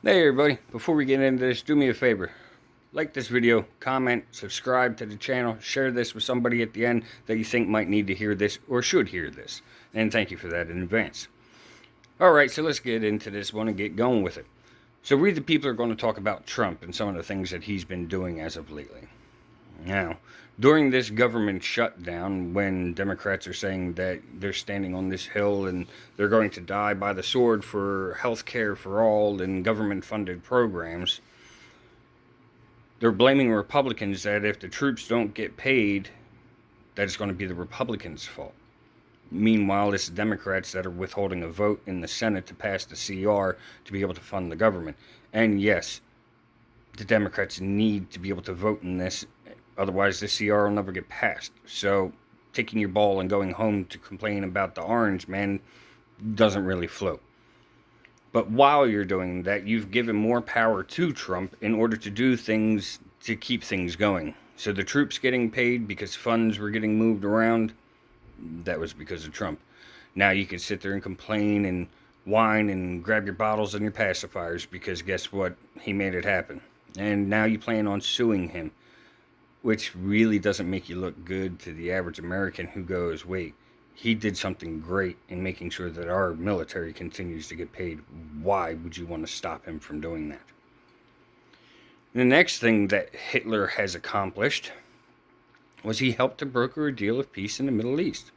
Hey everybody, before we get into this, do me a favor. Like this video, comment, subscribe to the channel, share this with somebody at the end that you think might need to hear this or should hear this. And thank you for that in advance. Alright, so let's get into this one and get going with it. So we the people are going to talk about Trump and some of the things that he's been doing as of lately. Now, during this government shutdown, when Democrats are saying that they're standing on this hill and they're going to die by the sword for health care for all and government-funded programs, they're blaming Republicans that if the troops don't get paid, that it's going to be the Republicans' fault. Meanwhile, it's the Democrats that are withholding a vote in the Senate to pass the CR to be able to fund the government. And yes, the Democrats need to be able to vote in this. Otherwise, the CR will never get passed. So, taking your ball and going home to complain about the orange man doesn't really float. But while you're doing that, you've given more power to Trump in order to do things to keep things going. So the troops getting paid because funds were getting moved around, that was because of Trump. Now you can sit there and complain and whine and grab your bottles and your pacifiers because guess what? He made it happen. And now you plan on suing him, which really doesn't make you look good to the average American who goes, wait, he did something great in making sure that our military continues to get paid. Why would you want to stop him from doing that? The next thing that Hitler has accomplished was he helped to broker a deal of peace in the Middle East,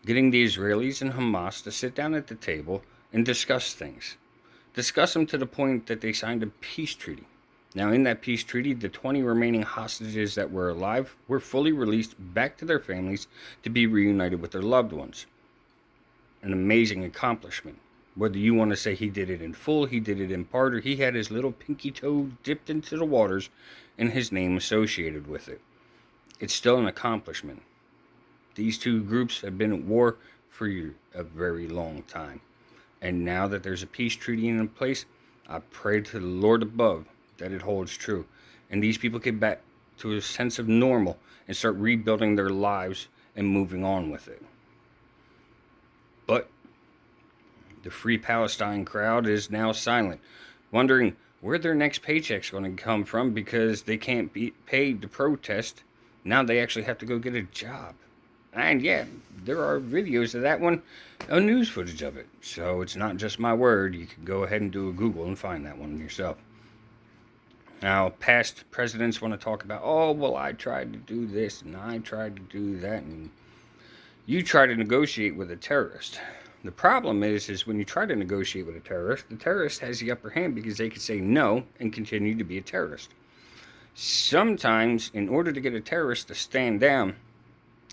getting the Israelis and Hamas to sit down at the table and discuss things. Discuss them to the point that they signed a peace treaty. Now, in that peace treaty, the 20 remaining hostages that were alive were fully released back to their families to be reunited with their loved ones. An amazing accomplishment. Whether you want to say he did it in full, he did it in part, or he had his little pinky toe dipped into the waters and his name associated with it. It's still an accomplishment. These two groups have been at war for a very long time. And now that there's a peace treaty in place, I pray to the Lord above that it holds true, and these people get back to a sense of normal and start rebuilding their lives and moving on with it. But the Free Palestine crowd is now silent, wondering where their next paycheck's going to come from because they can't be paid to protest. Now they actually have to go get a job. And yeah, there are videos of that one, news footage of it. So it's not just my word. You can go ahead and do a Google and find that one yourself. Now, past presidents want to talk about, oh, well, I tried to do this and I tried to do that, and you try to negotiate with a terrorist. The problem is when you try to negotiate with a terrorist, the terrorist has the upper hand because they can say no and continue to be a terrorist. Sometimes, in order to get a terrorist to stand down,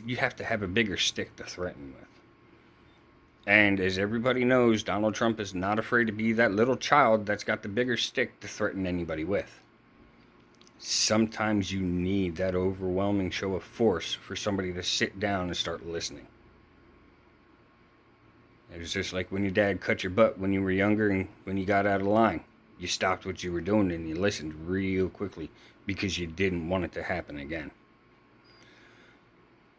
you have to have a bigger stick to threaten with. And as everybody knows, Donald Trump is not afraid to be that little child that's got the bigger stick to threaten anybody with. Sometimes you need that overwhelming show of force for somebody to sit down and start listening. It's just like when your dad cut your butt when you were younger and when you got out of line. You stopped what you were doing and you listened real quickly because you didn't want it to happen again.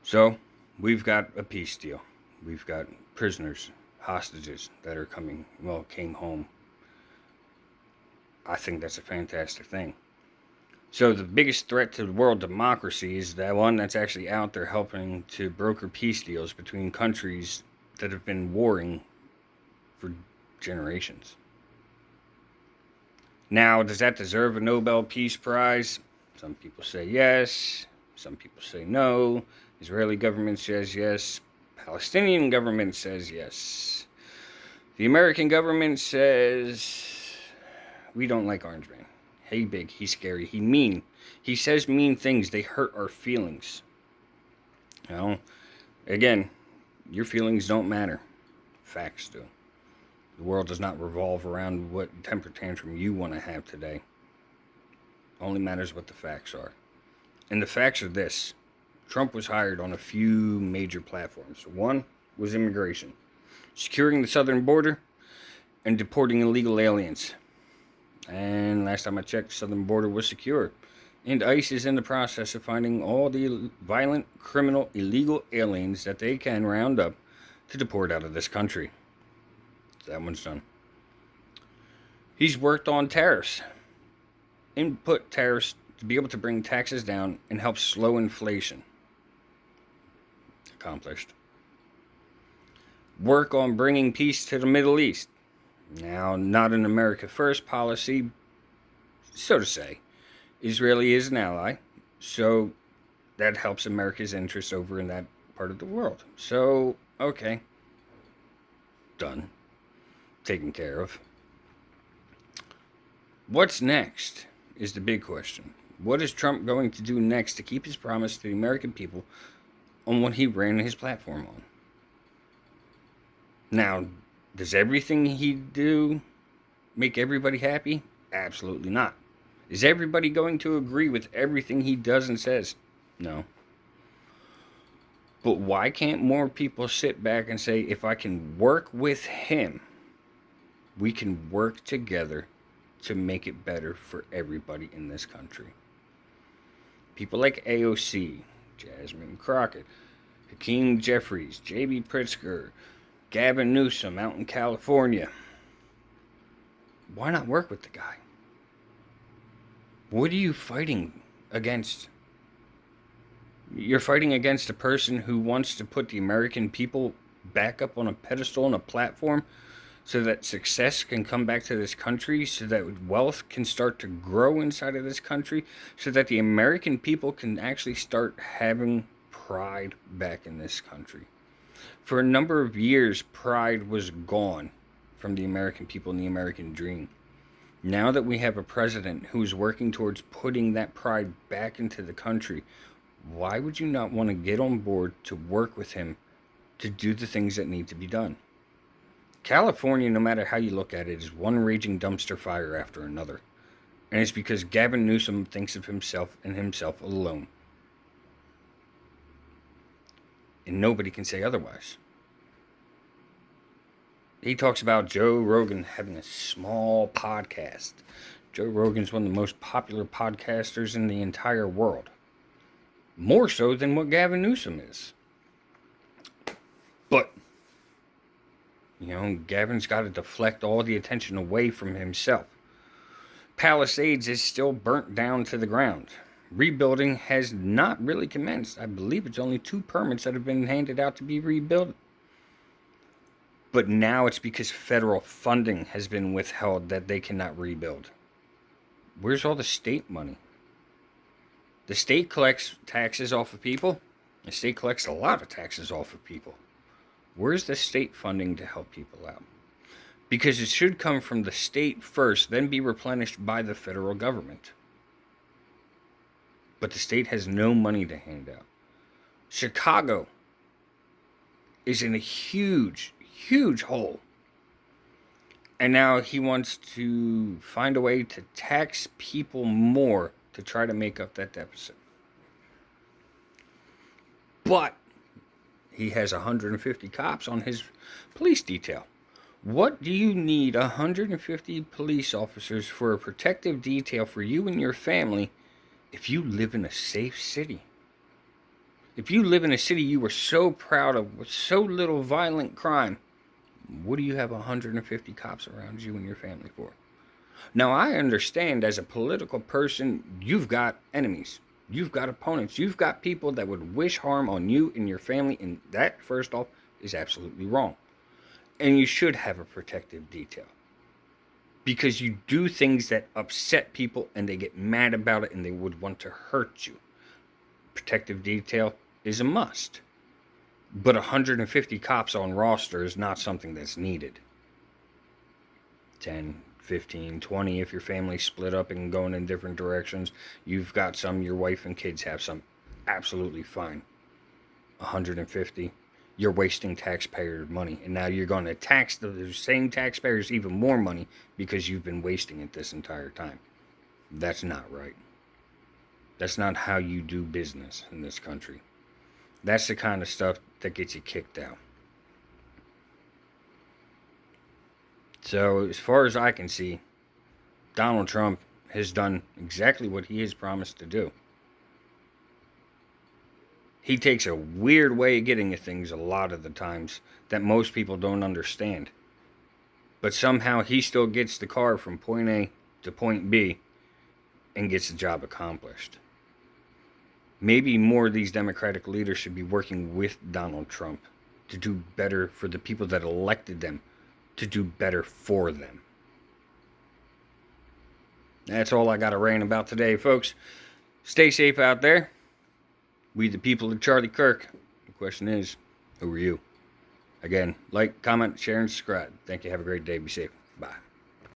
So, we've got a peace deal. We've got prisoners, hostages that are came home. I think that's a fantastic thing. So the biggest threat to the world democracy is that one that's actually out there helping to broker peace deals between countries that have been warring for generations. Now, does that deserve a Nobel Peace Prize? Some people say yes. Some people say no. Israeli government says yes. Palestinian government says yes. The American government says we don't like Orange Man. Hey, big, he's scary, he mean. He says mean things, they hurt our feelings. You know, again, your feelings don't matter. Facts do. The world does not revolve around what temper tantrum you want to have today. It only matters what the facts are. And the facts are this. Trump was hired on a few major platforms. One was immigration, securing the southern border, and deporting illegal aliens. And last time I checked, the southern border was secure. And ICE is in the process of finding all the violent, criminal, illegal aliens that they can round up to deport out of this country. That one's done. He's worked on tariffs, input tariffs to be able to bring taxes down and help slow inflation. Accomplished. Work on bringing peace to the Middle East. Now, not an America First policy, so to say. Israel is an ally, so that helps America's interests over in that part of the world. So, okay. Done. Taken care of. What's next is the big question. What is Trump going to do next to keep his promise to the American people on what he ran his platform on? Now, does everything he do make everybody happy? Absolutely not. Is everybody going to agree with everything he does and says? No. But why can't more people sit back and say, if I can work with him, we can work together to make it better for everybody in this country? People like AOC, Jasmine Crockett, Hakeem Jeffries, J.B. Pritzker, Gavin Newsom out in California. Why not work with the guy? What are you fighting against? You're fighting against a person who wants to put the American people back up on a pedestal and a platform so that success can come back to this country, so that wealth can start to grow inside of this country, so that the American people can actually start having pride back in this country. For a number of years, pride was gone from the American people and the American dream. Now that we have a president who's working towards putting that pride back into the country, why would you not want to get on board to work with him to do the things that need to be done? California, no matter how you look at it, is one raging dumpster fire after another. And it's because Gavin Newsom thinks of himself and himself alone. And nobody can say otherwise. He talks about Joe Rogan having a small podcast. Joe Rogan's one of the most popular podcasters in the entire world. More so than what Gavin Newsom is. But, Gavin's got to deflect all the attention away from himself. Palisades is still burnt down to the ground. Rebuilding has not really commenced. I believe it's only 2 permits that have been handed out to be rebuilt. But now it's because federal funding has been withheld that they cannot rebuild. Where's all the state money? The state collects taxes off of people. The state collects a lot of taxes off of people. Where's the state funding to help people out? Because it should come from the state first, then be replenished by the federal government. But the state has no money to hand out. Chicago is in a huge hole. And now he wants to find a way to tax people more to try to make up that deficit. But he has 150 cops on his police detail. What do you need 150 police officers for a protective detail for you and your family if you live in a safe city? If you live in a city you were so proud of with so little violent crime, what do you have 150 cops around you and your family for? Now, I understand as a political person, you've got enemies. You've got opponents. You've got people that would wish harm on you and your family. And that, first off, is absolutely wrong. And you should have a protective detail. Because you do things that upset people and they get mad about it and they would want to hurt you. Protective detail is a must. But 150 cops on roster is not something that's needed. 10, 15, 20 if your family's split up and going in different directions. You've got some, your wife and kids have some. Absolutely fine. 150, you're wasting taxpayer money. And now you're going to tax the same taxpayers even more money because you've been wasting it this entire time. That's not right. That's not how you do business in this country. That's the kind of stuff that gets you kicked out. So, as far as I can see, Donald Trump has done exactly what he has promised to do. He takes a weird way of getting at things a lot of the times that most people don't understand. but somehow he still gets the car from point A to point B and gets the job accomplished. Maybe more of these Democratic leaders should be working with Donald Trump to do better for the people that elected them, to do better for them. That's all I got to rant about today, folks. Stay safe out there. We the people of Charlie Kirk. The question is, who are you? Again, like, comment, share, and subscribe. Thank you. Have a great day. Be safe. Bye.